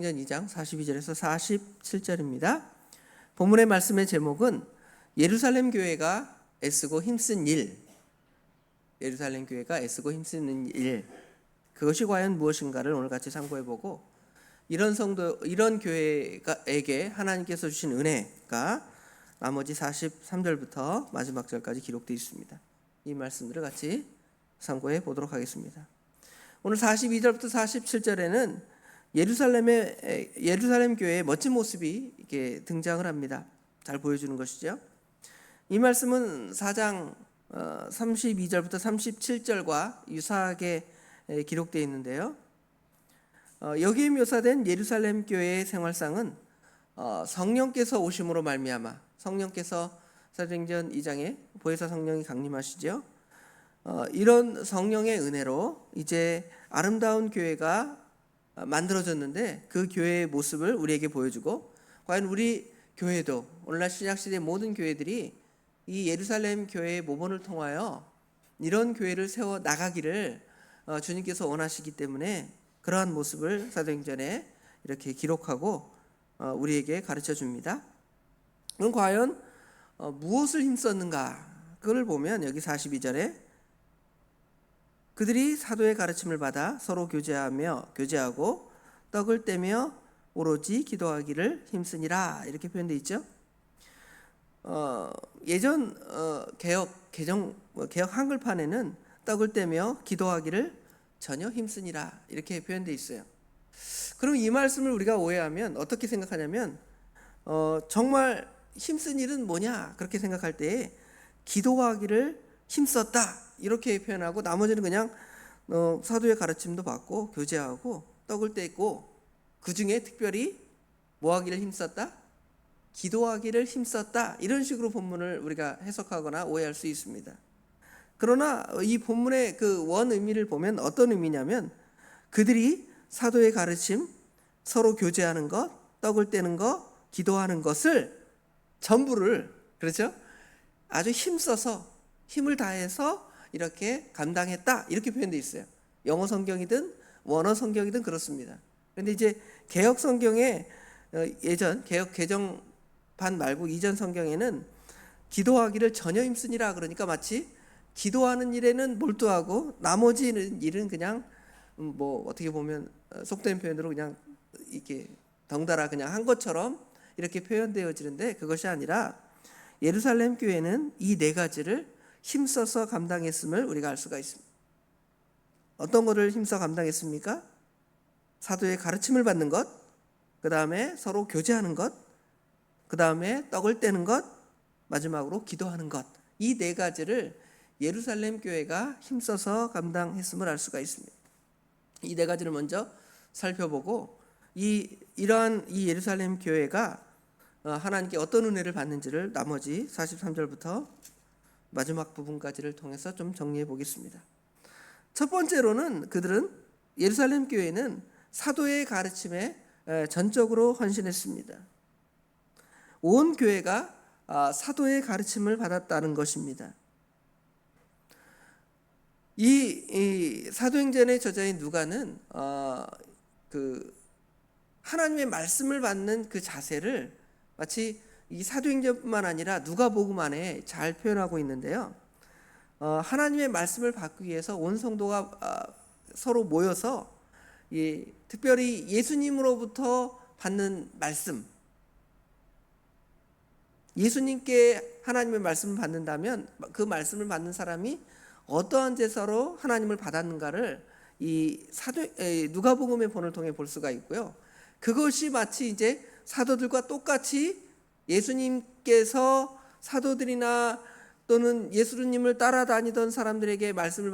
사도행전 2장 42절에서 47절입니다. 본문의 말씀의 제목은 예루살렘 교회가 애쓰고 힘쓴 일. 예루살렘 교회가 애쓰고 힘쓰는 일. 그것이 과연 무엇인가를 오늘 같이 참고해보고, 이런 교회에게 하나님께서 주신 은혜가 나머지 43절부터 마지막 절까지 기록되어 있습니다. 이 말씀들을 같이 참고해 보도록 하겠습니다. 오늘 42절부터 47절에는 예루살렘 교회의 멋진 모습이 이렇게 등장을 합니다. 잘 보여주는 것이죠. 이 말씀은 4장 32절부터 37절과 유사하게 기록되어 있는데요. 여기에 묘사된 예루살렘 교회의 생활상은 성령께서 오심으로 말미암아, 성령께서 사도행전 2장에 보혜사 성령이 강림하시죠. 이런 성령의 은혜로 이제 아름다운 교회가 만들어졌는데, 그 교회의 모습을 우리에게 보여주고, 과연 우리 교회도 오늘날 신약시대 모든 교회들이 이 예루살렘 교회의 모본을 통하여 이런 교회를 세워 나가기를 주님께서 원하시기 때문에 그러한 모습을 사도행전에 이렇게 기록하고 우리에게 가르쳐 줍니다. 그럼 과연 무엇을 힘썼는가? 그걸 보면 여기 42절에 그들이 사도의 가르침을 받아 서로 교제하고 떡을 떼며 오로지 기도하기를 힘쓰니라, 이렇게 표현되어 있죠. 예전 개혁 한글판에는 떡을 떼며 기도하기를 전혀 힘쓰니라, 이렇게 표현되어 있어요. 그럼 이 말씀을 우리가 오해하면 어떻게 생각하냐면, 정말 힘쓴 일은 뭐냐, 그렇게 생각할 때에 기도하기를 힘썼다 이렇게 표현하고, 나머지는 그냥 사도의 가르침도 받고 교제하고 떡을 떼고, 그 중에 특별히 뭐 하기를 힘썼다? 기도하기를 힘썼다, 이런 식으로 본문을 우리가 해석하거나 오해할 수 있습니다. 그러나 이 본문의 그 원 의미를 보면 어떤 의미냐면, 그들이 사도의 가르침, 서로 교제하는 것, 떡을 떼는 것, 기도하는 것을 전부를, 그렇죠? 아주 힘써서, 힘을 다해서 이렇게 감당했다, 이렇게 표현되어 있어요. 영어 성경이든 원어 성경이든 그렇습니다. 그런데 이제 개혁 성경에 예전 개혁 개정판 말고 이전 성경에는 기도하기를 전혀 힘쓰니라, 그러니까 마치 기도하는 일에는 몰두하고 나머지 일은 그냥 뭐 어떻게 보면 속된 표현으로 그냥 이렇게 덩달아 그냥 한 것처럼 이렇게 표현되어지는데, 그것이 아니라 예루살렘 교회는 이 네 가지를 힘써서 감당했음을 우리가 알 수가 있습니다. 어떤 것을 힘써 감당했습니까? 사도의 가르침을 받는 것, 그 다음에 서로 교제하는 것, 그 다음에 떡을 떼는 것, 마지막으로 기도하는 것. 이 네 가지를 예루살렘 교회가 힘써서 감당했음을 알 수가 있습니다. 이 네 가지를 먼저 살펴보고, 이러한 예루살렘 교회가 하나님께 어떤 은혜를 받는지를 나머지 43절부터 마지막 부분까지를 통해서 좀 정리해 보겠습니다. 첫 번째로는 예루살렘 교회는 사도의 가르침에 전적으로 헌신했습니다. 온 교회가 사도의 가르침을 받았다는 것입니다. 이 사도행전의 저자인 누가는 하나님의 말씀을 받는 그 자세를 마치 이 사도행전뿐만 아니라 누가복음 안에 잘 표현하고 있는데요. 하나님의 말씀을 받기 위해서 온 성도가 서로 모여서 특별히 예수님으로부터 받는 말씀, 예수님께 하나님의 말씀을 받는다면 그 말씀을 받는 사람이 어떠한 제사로 하나님을 받았는가를 이 누가복음의 본을 통해 볼 수가 있고요. 그것이 마치 이제 사도들과 똑같이 예수님께서 사도들이나 또는 예수님을 따라다니던 사람들에게 말씀을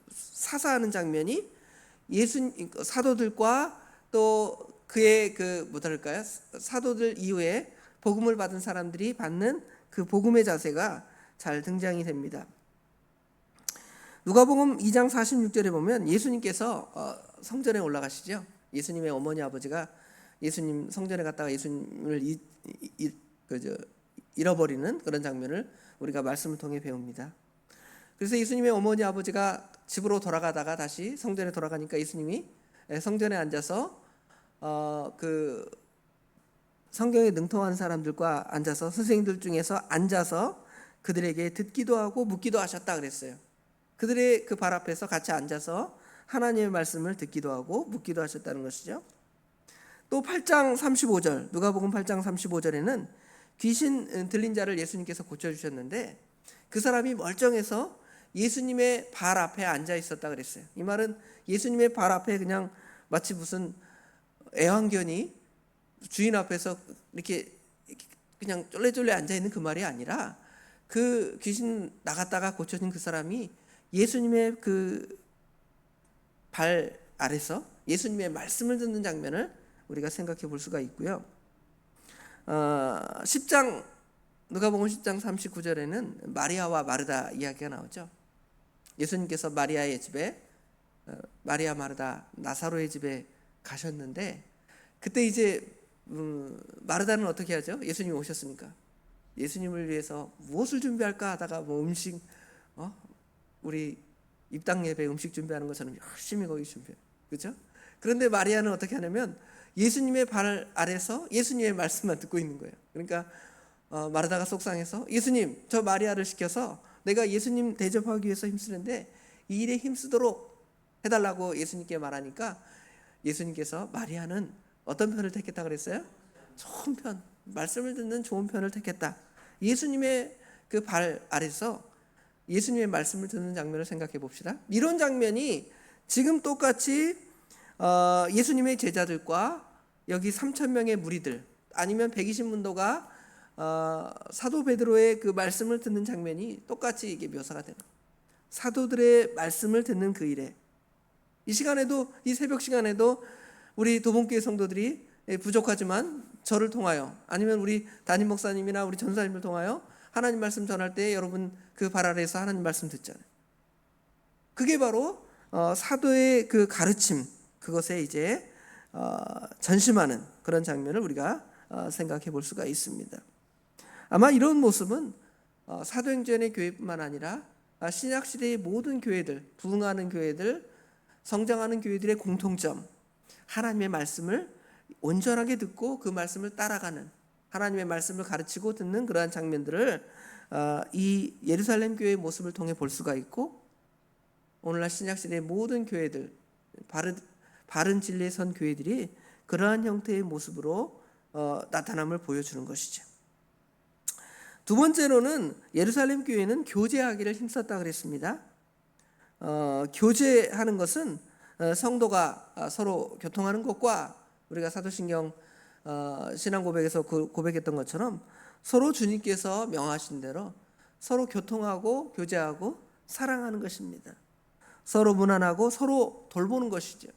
사사하는 장면이 사도들과 또 그의 사도들 이후에 복음을 받은 사람들이 받는 그 복음의 자세가 잘 등장이 됩니다. 누가복음 2장 46절에 보면 예수님께서 성전에 올라가시죠. 예수님의 어머니 아버지가 예수님 성전에 갔다가 예수님을 잃어버리는 그런 장면을 우리가 말씀을 통해 배웁니다. 그래서 예수님의 어머니 아버지가 집으로 돌아가다가 다시 성전에 돌아가니까 예수님이 성전에 앉아서 그 성경에 능통한 사람들과 앉아서 선생님들 중에서 앉아서 그들에게 듣기도 하고 묻기도 하셨다 그랬어요. 그들의 그 발 앞에서 같이 앉아서 하나님의 말씀을 듣기도 하고 묻기도 하셨다는 것이죠. 또 8장 35절 누가복음 8장 35절에는 귀신 들린 자를 예수님께서 고쳐주셨는데 그 사람이 멀쩡해서 예수님의 발 앞에 앉아 있었다 그랬어요. 이 말은 예수님의 발 앞에 그냥 마치 무슨 애완견이 주인 앞에서 이렇게 그냥 쫄래쫄래 앉아 있는 그 말이 아니라 그 귀신 나갔다가 고쳐진 그 사람이 예수님의 그 발 아래서 예수님의 말씀을 듣는 장면을 우리가 생각해 볼 수가 있고요. 10장 누가복음 10장 39절에는 마리아와 마르다 이야기가 나오죠. 예수님께서 마리아의 집에 마리아 마르다 나사로의 집에 가셨는데 그때 이제 마르다는 어떻게 하죠? 예수님이 오셨으니까 예수님을 위해서 무엇을 준비할까 하다가 뭐 음식 우리 입당 예배 음식 준비하는 것처럼 열심히 거기 준비해. 그렇죠? 그런데 마리아는 어떻게 하냐면 예수님의 발 아래서 예수님의 말씀만 듣고 있는 거예요. 그러니까 마르다가 속상해서 예수님 저 마리아를 시켜서 내가 예수님 대접하기 위해서 힘쓰는데 이 일에 힘쓰도록 해달라고 예수님께 말하니까 예수님께서 마리아는 어떤 편을 택했다 그랬어요? 좋은 편, 말씀을 듣는 좋은 편을 택했다. 예수님의 그 발 아래서 예수님의 말씀을 듣는 장면을 생각해 봅시다. 이런 장면이 지금 똑같이 예수님의 제자들과 여기 3,000명의 무리들 아니면 120문도가 사도 베드로의 그 말씀을 듣는 장면이 똑같이 이게 묘사가 되는 거예요. 사도들의 말씀을 듣는 그 일에 이 시간에도 이 새벽 시간에도 우리 도봉교회 성도들이 부족하지만 저를 통하여 아니면 우리 담임 목사님이나 우리 전사님을 통하여 하나님 말씀 전할 때 여러분 그 발 아래에서 하나님 말씀 듣잖아요. 그게 바로 사도의 그 가르침 그것에 이제 전심하는 그런 장면을 우리가 생각해 볼 수가 있습니다. 아마 이런 모습은 사도행전의 교회뿐만 아니라 신약 시대의 모든 교회들, 부흥하는 교회들, 성장하는 교회들의 공통점, 하나님의 말씀을 온전하게 듣고 그 말씀을 따라가는 하나님의 말씀을 가르치고 듣는 그러한 장면들을 이 예루살렘 교회의 모습을 통해 볼 수가 있고 오늘날 신약 시대의 모든 교회들 바른 진리에 선 교회들이 그러한 형태의 모습으로 나타남을 보여주는 것이죠. 두 번째로는 예루살렘 교회는 교제하기를 힘썼다 그랬습니다. 교제하는 것은 성도가 서로 교통하는 것과 우리가 사도신경 신앙 고백에서 고백했던 것처럼 서로 주님께서 명하신 대로 서로 교통하고 교제하고 사랑하는 것입니다. 서로 무난하고 서로 돌보는 것이죠.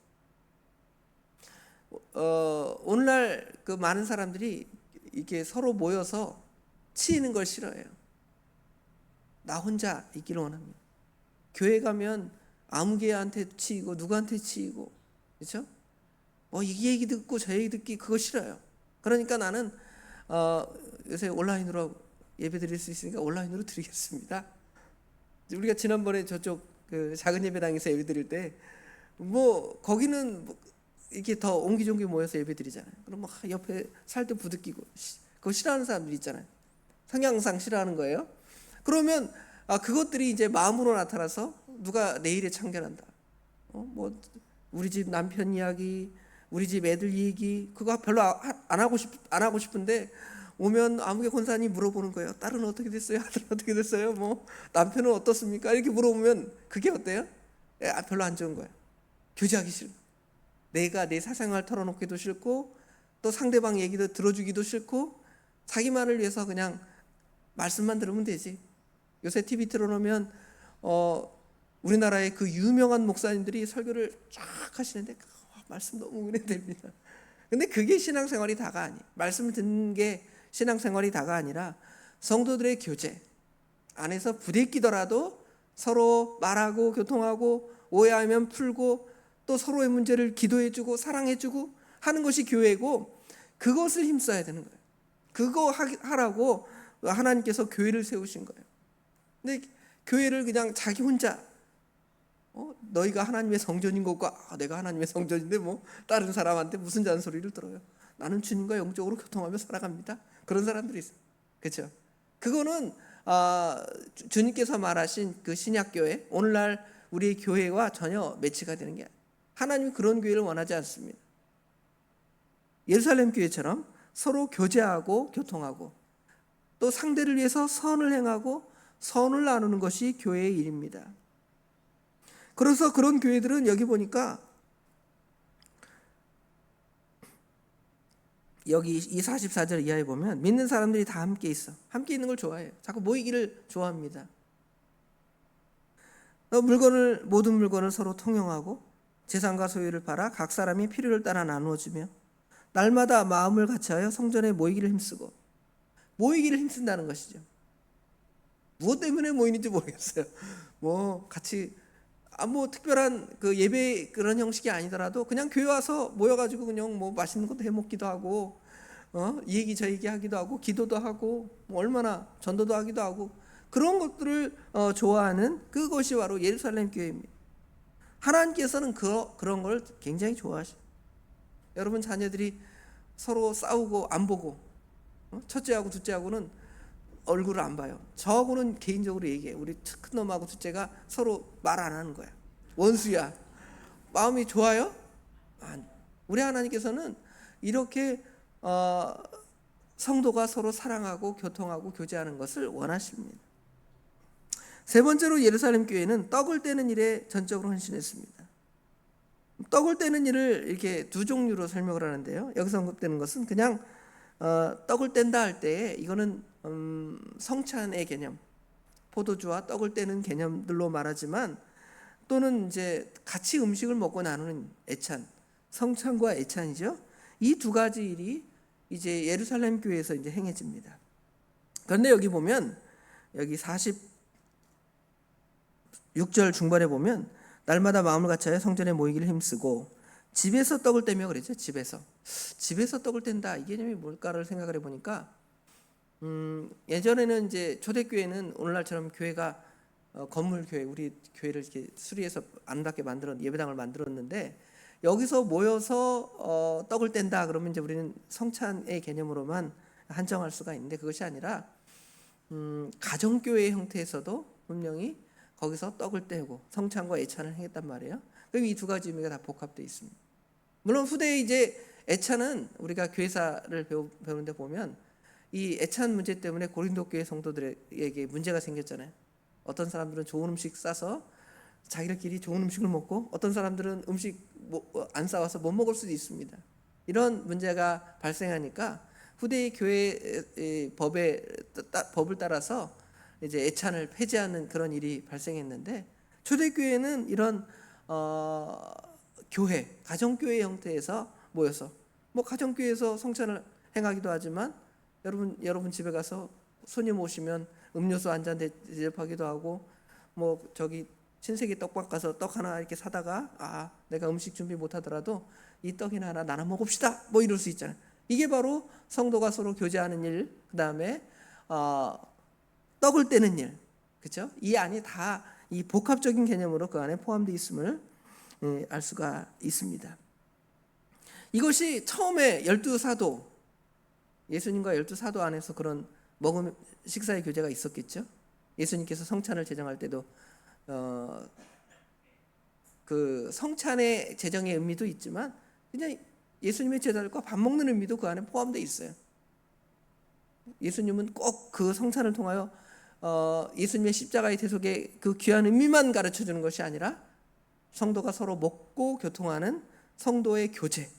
오늘날 그 많은 사람들이 이렇게 서로 모여서 치이는 걸 싫어해요. 나 혼자 있기를 원합니다. 교회 가면 아무개한테 치이고 누구한테 치이고 그렇죠? 이 얘기 듣고 저 얘기 듣기 그거 싫어요. 그러니까 나는 요새 온라인으로 예배 드릴 수 있으니까 온라인으로 드리겠습니다. 우리가 지난번에 저쪽 그 작은 예배당에서 예배 드릴 때 거기는 이렇게 더 옹기종기 모여서 예배 드리잖아요. 그럼 옆에 살 때 부득이고 그거 싫어하는 사람들 있잖아요. 성향상 싫어하는 거예요. 그러면 그것들이 이제 마음으로 나타나서 누가 내 일에 참견한다. 우리 집 남편 이야기, 우리 집 애들 얘기 그거 별로 안 하고 싶은데 오면 아무개 권사님이 물어보는 거예요. 딸은 어떻게 됐어요? 아들은 어떻게 됐어요? 남편은 어떻습니까? 이렇게 물어보면 그게 어때요? 별로 안 좋은 거예요. 교제하기 싫은 거예요. 내가 내 사생활 털어놓기도 싫고 또 상대방 얘기도 들어주기도 싫고 자기만을 위해서 그냥 말씀만 들으면 되지. 요새 TV 틀어놓으면 우리나라의 그 유명한 목사님들이 설교를 쫙 하시는데 말씀 너무 은혜됩니다. 근데 그게 신앙생활이 다가 아니에요. 말씀을 듣는 게 신앙생활이 다가 아니라 성도들의 교제 안에서 부대끼더라도 서로 말하고 교통하고 오해하면 풀고 또 서로의 문제를 기도해주고 사랑해주고 하는 것이 교회고 그것을 힘써야 되는 거예요. 그거 하라고 하나님께서 교회를 세우신 거예요. 근데 교회를 그냥 자기 혼자 너희가 하나님의 성전인 것과 내가 하나님의 성전인데 뭐 다른 사람한테 무슨 잔소리를 들어요. 나는 주님과 영적으로 교통하며 살아갑니다. 그런 사람들이 있어요. 그렇죠? 그거는 주님께서 말하신 그 신약교회, 오늘날 우리의 교회와 전혀 매치가 되는 게 아니에요. 하나님이 그런 교회를 원하지 않습니다. 예루살렘 교회처럼 서로 교제하고 교통하고 또 상대를 위해서 선을 행하고 선을 나누는 것이 교회의 일입니다. 그래서 그런 교회들은 여기 보니까 여기 이 44절 이하에 보면 믿는 사람들이 다 함께 있어. 함께 있는 걸 좋아해요. 자꾸 모이기를 좋아합니다. 모든 물건을 서로 통용하고 재산과 소유를 팔아 각 사람이 필요를 따라 나누어주며 날마다 마음을 같이하여 성전에 모이기를 힘쓰고, 모이기를 힘쓴다는 것이죠. 무엇 때문에 모이는지 모르겠어요. 뭐 같이 뭐 특별한 그 예배 그런 형식이 아니더라도 그냥 교회 와서 모여가지고 그냥 뭐 맛있는 것도 해 먹기도 하고, 이 얘기 저 얘기 하기도 하고, 기도도 하고, 뭐 얼마나 전도도 하기도 하고, 그런 것들을 좋아하는 그것이 바로 예루살렘 교회입니다. 하나님께서는 그런 걸 굉장히 좋아하셔요. 여러분 자녀들이 서로 싸우고 안 보고, 첫째하고 둘째하고는 얼굴을 안 봐요. 저하고는 개인적으로 얘기해. 우리 큰 놈하고 둘째가 서로 말 안 하는 거야. 원수야. 마음이 좋아요? 우리 하나님께서는 이렇게 성도가 서로 사랑하고 교통하고 교제하는 것을 원하십니다. 세 번째로 예루살렘 교회는 떡을 떼는 일에 전적으로 헌신했습니다. 떡을 떼는 일을 이렇게 두 종류로 설명을 하는데요. 여기서 언급되는 것은 그냥 떡을 뗀다 할 때 이거는 성찬의 개념, 포도주와 떡을 떼는 개념들로 말하지만, 또는 이제 같이 음식을 먹고 나누는 애찬, 성찬과 애찬이죠. 이 두 가지 일이 이제 예루살렘 교회에서 이제 행해집니다. 그런데 여기 보면 여기 46절 중반에 보면 날마다 마음을 같이하여 성전에 모이기를 힘쓰고 집에서 떡을 떼며 그랬죠. 집에서 떡을 뗀다, 이 개념이 뭘까를 생각을 해보니까 예전에는 이제 초대교회는 오늘날처럼 교회가 건물 교회, 우리 교회를 이렇게 수리해서 아름답게 예배당을 만들었는데, 여기서 모여서 떡을 뗀다 그러면 이제 우리는 성찬의 개념으로만 한정할 수가 있는데, 그것이 아니라 가정교회 형태에서도 분명히 거기서 떡을 떼고 성찬과 애찬을 행했단 말이에요. 그럼 이 두 가지 의미가 다 복합되어 있습니다. 물론 후대에 이제 애찬은 우리가 교회사를 배우는데 보면 이 애찬 문제 때문에 고린도 교회 성도들에게 문제가 생겼잖아요. 어떤 사람들은 좋은 음식 싸서 자기들끼리 좋은 음식을 먹고, 어떤 사람들은 음식 안 싸와서 못 먹을 수도 있습니다. 이런 문제가 발생하니까 후대의 교회 법을 따라서 이제 애찬을 폐지하는 그런 일이 발생했는데, 초대교회는 이런 교회, 가정교회 형태에서 모여서 뭐 가정교회에서 성찬을 행하기도 하지만, 여러분 집에 가서 손님 오시면 음료수 한 잔 대접하기도 하고, 뭐 저기 친세기 떡밥 가서 떡 하나 이렇게 사다가 내가 음식 준비 못하더라도 이 떡이나 하나 나눠 먹읍시다, 뭐 이럴 수 있잖아요. 이게 바로 성도가 서로 교제하는 일, 그 다음에 떡을 떼는 일, 그렇죠? 이 안이 다 이 복합적인 개념으로 그 안에 포함되어 있음을 알 수가 있습니다. 이것이 처음에 12사도, 예수님과 12사도 안에서 그런 식사의 교제가 있었겠죠. 예수님께서 성찬을 제정할 때도 그 성찬의 제정의 의미도 있지만 그냥 예수님의 제자들과 밥 먹는 의미도 그 안에 포함되어 있어요. 예수님은 꼭 그 성찬을 통하여 예수님의 십자가의 대속의 그 귀한 의미만 가르쳐주는 것이 아니라 성도가 서로 먹고 교통하는 성도의 교제,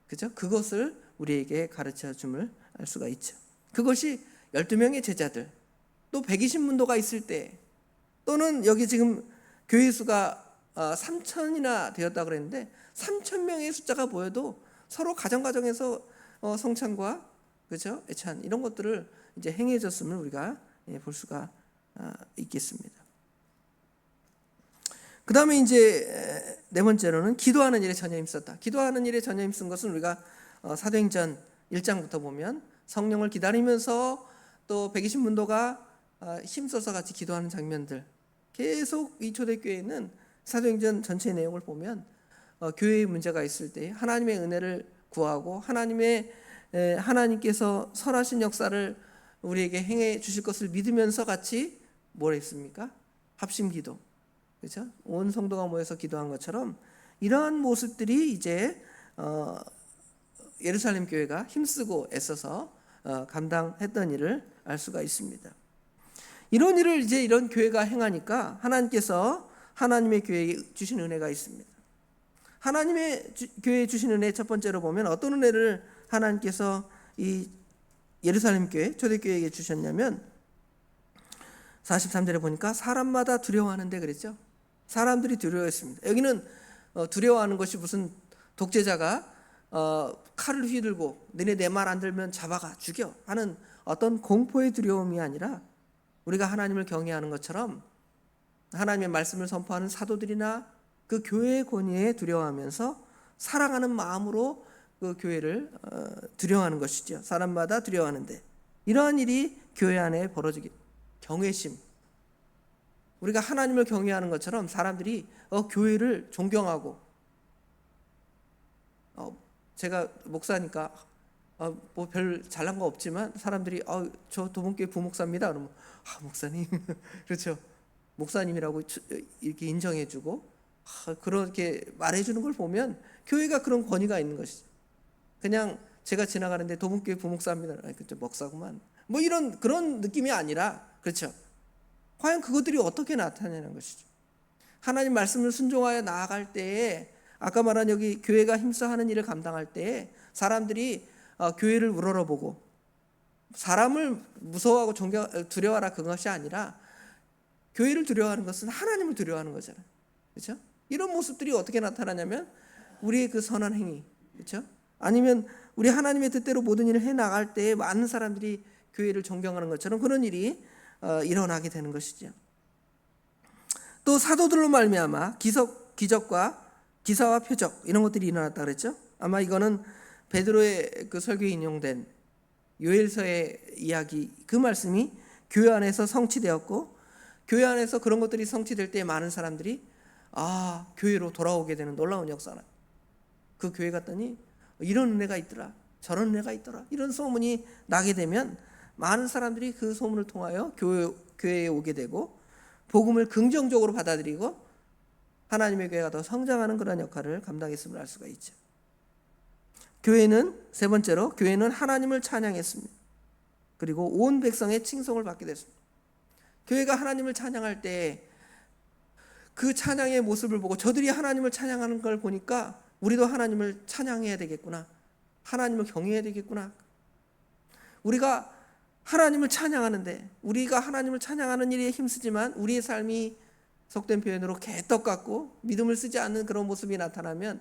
그죠? 그것을 우리에게 가르쳐줌을 알 수가 있죠. 그것이 12명의 제자들, 또 120문도가 있을 때, 또는 여기 지금 교회 수가 3,000이나 되었다고 그랬는데 3,000명의 숫자가 보여도 서로 가정에서 성찬과, 그죠? 애찬, 이런 것들을 이제 행해졌음을 우리가 볼 수가 있겠습니다. 그 다음에 이제 네 번째로는 기도하는 일에 전혀 힘썼다. 기도하는 일에 전혀 힘쓴 것은 우리가 사도행전 1장부터 보면 성령을 기다리면서 또 120문도가 힘써서 같이 기도하는 장면들, 계속 이 초대교회는 사도행전 전체 내용을 보면 교회의 문제가 있을 때 하나님의 은혜를 구하고 하나님께서 선하신 역사를 우리에게 행해 주실 것을 믿으면서 같이 뭘 했습니까? 합심기도, 그렇죠? 온 성도가 모여서 기도한 것처럼 이러한 모습들이 이제 예루살렘 교회가 힘쓰고 애써서 감당했던 일을 알 수가 있습니다. 이런 일을 이제 이런 교회가 행하니까 하나님께서 하나님의 교회에 주신 은혜가 있습니다. 하나님의 교회에 주신 은혜 첫 번째로 보면 어떤 은혜를 하나님께서 이 예루살렘 교회, 초대교회에게 주셨냐면 43절에 보니까 사람마다 두려워하는데 그랬죠. 사람들이 두려워했습니다. 여기는 두려워하는 것이 무슨 독재자가 칼을 휘들고 너네 내 말 안 들면 잡아가 죽여 하는 어떤 공포의 두려움이 아니라 우리가 하나님을 경외하는 것처럼 하나님의 말씀을 선포하는 사도들이나 그 교회의 권위에 두려워하면서 사랑하는 마음으로 그 교회를 두려워하는 것이죠. 사람마다 두려워하는데 이러한 일이 교회 안에 벌어지기 경외심. 우리가 하나님을 경외하는 것처럼 사람들이 교회를 존경하고 제가 목사니까 뭐 별 잘난 거 없지만 사람들이 저 도봉교회 부목사입니다. 그러면 목사님 그렇죠. 목사님이라고 이렇게 인정해주고 그렇게 말해주는 걸 보면 교회가 그런 권위가 있는 것이죠. 그냥 제가 지나가는데 도봉교회 부목사입니다. 그쵸, 목사구만. 뭐 이런 그런 느낌이 아니라 그렇죠. 과연 그것들이 어떻게 나타내는 것이죠. 하나님 말씀을 순종하여 나아갈 때에 아까 말한 여기 교회가 힘써 하는 일을 감당할 때에 사람들이 교회를 우러러보고 사람을 무서워하고 두려워하라 그것이 아니라 교회를 두려워하는 것은 하나님을 두려워하는 거잖아요. 그렇죠? 이런 모습들이 어떻게 나타나냐면 우리의 그 선한 행위, 그렇죠? 아니면 우리 하나님의 뜻대로 모든 일을 해 나갈 때에 많은 사람들이 교회를 존경하는 것처럼 그런 일이 일어나게 되는 것이죠. 또 사도들로 말미암아 기적과 기사와 표적 이런 것들이 일어났다 그랬죠. 아마 이거는 베드로의 그 설교에 인용된 요엘서의 이야기 그 말씀이 교회 안에서 성취되었고 교회 안에서 그런 것들이 성취될 때 많은 사람들이 교회로 돌아오게 되는 놀라운 역사는 그 교회 갔더니 이런 은혜가 있더라 저런 은혜가 있더라 이런 소문이 나게 되면 많은 사람들이 그 소문을 통하여 교회에 오게 되고 복음을 긍정적으로 받아들이고 하나님의 교회가 더 성장하는 그런 역할을 감당했음을 알 수가 있죠. 교회는 세 번째로 교회는 하나님을 찬양했습니다. 그리고 온 백성의 칭송을 받게 됐습니다. 교회가 하나님을 찬양할 때 그 찬양의 모습을 보고 저들이 하나님을 찬양하는 걸 보니까 우리도 하나님을 찬양해야 되겠구나. 하나님을 경외해야 되겠구나. 우리가 하나님을 찬양하는데 우리가 하나님을 찬양하는 일에 힘쓰지만 우리의 삶이 속된 표현으로 개떡 같고 믿음을 쓰지 않는 그런 모습이 나타나면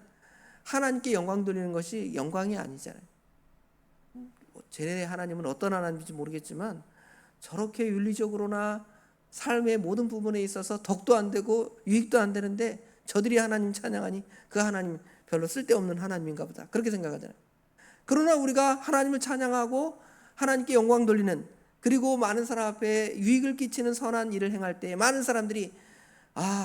하나님께 영광 돌리는 것이 영광이 아니잖아요. 제 하나님은 어떤 하나님인지 모르겠지만 저렇게 윤리적으로나 삶의 모든 부분에 있어서 덕도 안 되고 유익도 안 되는데 저들이 하나님 찬양하니 그 하나님 별로 쓸데없는 하나님인가 보다 그렇게 생각하잖아요. 그러나 우리가 하나님을 찬양하고 하나님께 영광 돌리는 그리고 많은 사람 앞에 유익을 끼치는 선한 일을 행할 때 많은 사람들이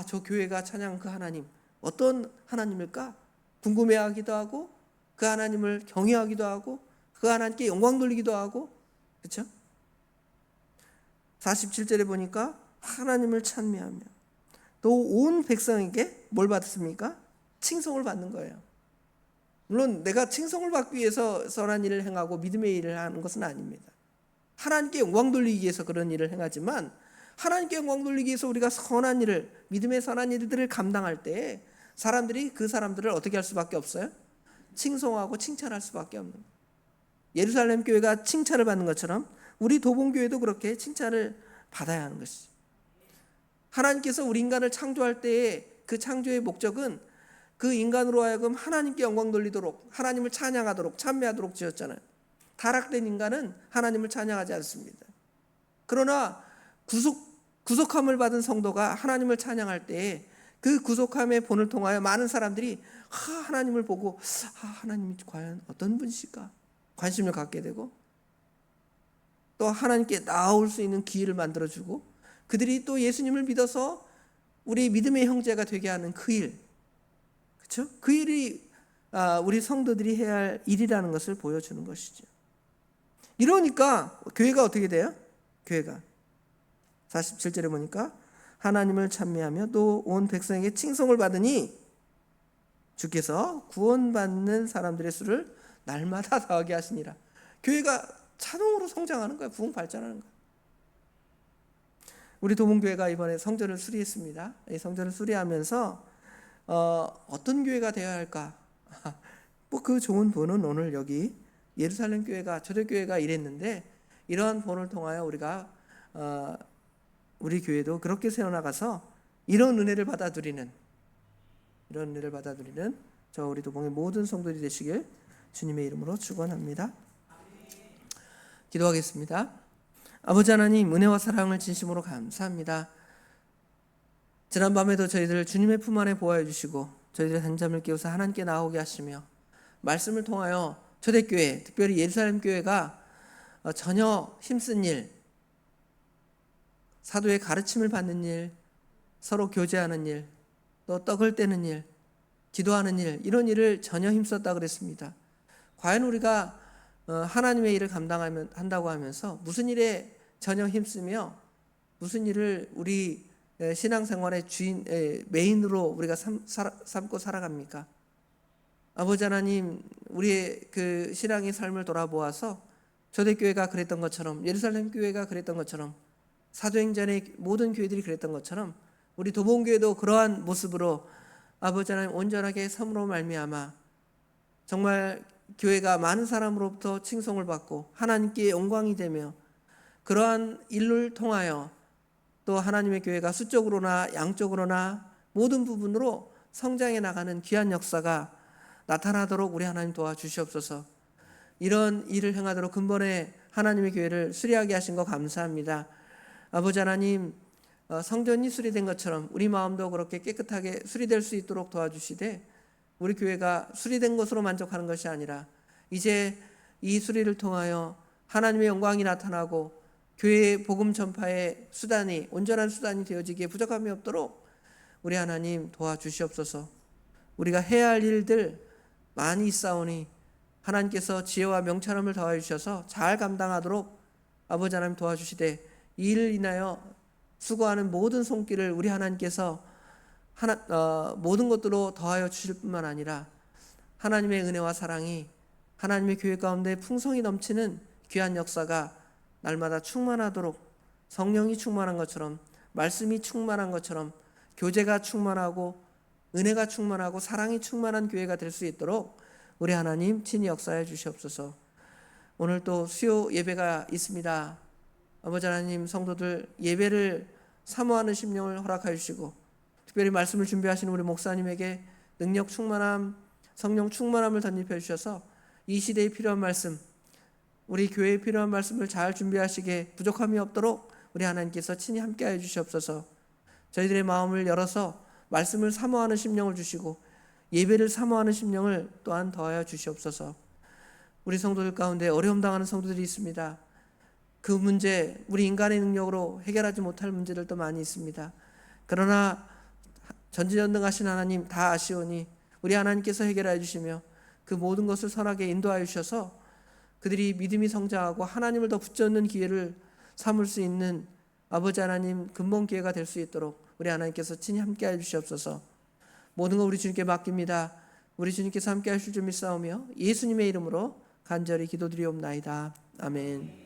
저 교회가 찬양한 그 하나님 어떤 하나님일까 궁금해하기도 하고 그 하나님을 경외하기도 하고 그 하나님께 영광 돌리기도 하고 그렇죠? 47절에 보니까 하나님을 찬미하며 또 온 백성에게 뭘 받습니까? 칭송을 받는 거예요. 물론 내가 칭송을 받기 위해서 선한 일을 행하고 믿음의 일을 하는 것은 아닙니다. 하나님께 영광 돌리기 위해서 그런 일을 행하지만 하나님께 영광 돌리기 위해서 우리가 선한 일을 믿음의 선한 일들을 감당할 때 사람들이 그 사람들을 어떻게 할 수밖에 없어요? 칭송하고 칭찬할 수밖에 없는 거예요. 예루살렘 교회가 칭찬을 받는 것처럼 우리 도봉교회도 그렇게 칭찬을 받아야 하는 것이죠. 하나님께서 우리 인간을 창조할 때에 그 창조의 목적은 그 인간으로 하여금 하나님께 영광 돌리도록 하나님을 찬양하도록 찬미하도록 지었잖아요. 타락된 인간은 하나님을 찬양하지 않습니다. 그러나 구속함을 받은 성도가 하나님을 찬양할 때에 그 구속함의 본을 통하여 많은 사람들이 하나님을 보고 하나님이 과연 어떤 분이실까 관심을 갖게 되고 또 하나님께 나아올 수 있는 기회를 만들어주고 그들이 또 예수님을 믿어서 우리 믿음의 형제가 되게 하는 그 일, 그렇죠? 그 일이 우리 성도들이 해야 할 일이라는 것을 보여주는 것이죠. 이러니까 교회가 어떻게 돼요? 교회가 47절에 보니까 하나님을 찬미하며 또 온 백성에게 칭송을 받으니 주께서 구원받는 사람들의 수를 날마다 더하게 하시니라. 교회가 자동으로 성장하는 거예요. 부흥 발전하는 거예요. 우리 도봉교회가 이번에 성전을 수리했습니다. 이 성전을 수리하면서 어떤 교회가 되어야 할까? 뭐 그 좋은 본은 오늘 여기 예루살렘 교회가 초대교회가 이랬는데, 이러한 본을 통하여 우리가 우리 교회도 그렇게 세워나가서 이런 은혜를 받아들이는 저 우리 도봉의 모든 성도들이 되시길 주님의 이름으로 축원합니다. 기도하겠습니다. 아버지 하나님, 은혜와 사랑을 진심으로 감사합니다. 지난밤에도 저희들 주님의 품 안에 보호해 주시고 저희들의 한잠을 깨워서 하나님께 나오게 하시며 말씀을 통하여 초대교회, 특별히 예루살렘 교회가 전혀 힘쓴 일, 사도의 가르침을 받는 일, 서로 교제하는 일, 또 떡을 떼는 일, 기도하는 일, 이런 일을 전혀 힘썼다 그랬습니다. 과연 우리가 하나님의 일을 한다고 하면서 무슨 일에 전혀 힘쓰며 무슨 일을 우리 신앙생활의 메인으로 우리가 삼고 살아갑니까? 아버지 하나님, 우리의 그 신앙의 삶을 돌아보아서 초대교회가 그랬던 것처럼, 예루살렘 교회가 그랬던 것처럼, 사도행전의 모든 교회들이 그랬던 것처럼 우리 도봉교회도 그러한 모습으로 아버지 하나님 온전하게 섬으로 말미암아 정말 교회가 많은 사람으로부터 칭송을 받고 하나님께 영광이 되며, 그러한 일을 통하여 또 하나님의 교회가 수적으로나 양적으로나 모든 부분으로 성장해 나가는 귀한 역사가 나타나도록 우리 하나님 도와주시옵소서. 이런 일을 행하도록 근본에 하나님의 교회를 수리하게 하신 거 감사합니다. 아버지 하나님, 성전이 수리된 것처럼 우리 마음도 그렇게 깨끗하게 수리될 수 있도록 도와주시되, 우리 교회가 수리된 것으로 만족하는 것이 아니라 이제 이 수리를 통하여 하나님의 영광이 나타나고 교회의 복음 전파의 수단이, 온전한 수단이 되어지기에 부족함이 없도록 우리 하나님 도와주시옵소서. 우리가 해야 할 일들 많이 있사오니 하나님께서 지혜와 명철함을 더하여 주셔서 잘 감당하도록 아버지 하나님 도와주시되, 이 일을 인하여 수고하는 모든 손길을 우리 하나님께서 모든 것들로 더하여 주실 뿐만 아니라 하나님의 은혜와 사랑이 하나님의 교회 가운데 풍성이 넘치는 귀한 역사가 날마다 충만하도록, 성령이 충만한 것처럼, 말씀이 충만한 것처럼 교제가 충만하고 은혜가 충만하고 사랑이 충만한 교회가 될 수 있도록 우리 하나님 친히 역사해 주시옵소서. 오늘 또 수요 예배가 있습니다. 아버지 하나님, 성도들 예배를 사모하는 심령을 허락하여 주시고, 특별히 말씀을 준비하시는 우리 목사님에게 능력 충만함, 성령 충만함을 덧입혀 주셔서 이 시대에 필요한 말씀, 우리 교회에 필요한 말씀을 잘 준비하시게 부족함이 없도록 우리 하나님께서 친히 함께하여 주시옵소서. 저희들의 마음을 열어서 말씀을 사모하는 심령을 주시고 예배를 사모하는 심령을 또한 더하여 주시옵소서. 우리 성도들 가운데 어려움 당하는 성도들이 있습니다. 그 문제, 우리 인간의 능력으로 해결하지 못할 문제들도 많이 있습니다. 그러나 전지전능하신 하나님 다 아시오니 우리 하나님께서 해결해 주시며 그 모든 것을 선하게 인도하여 주셔서 그들이 믿음이 성장하고 하나님을 더 붙잡는 기회를 삼을 수 있는 아버지 하나님 근본 기회가 될 수 있도록 우리 하나님께서 친히 함께해 주시옵소서. 모든 것 우리 주님께 맡깁니다. 우리 주님께서 함께 하실 줄 믿사오며 예수님의 이름으로 간절히 기도드리옵나이다. 아멘.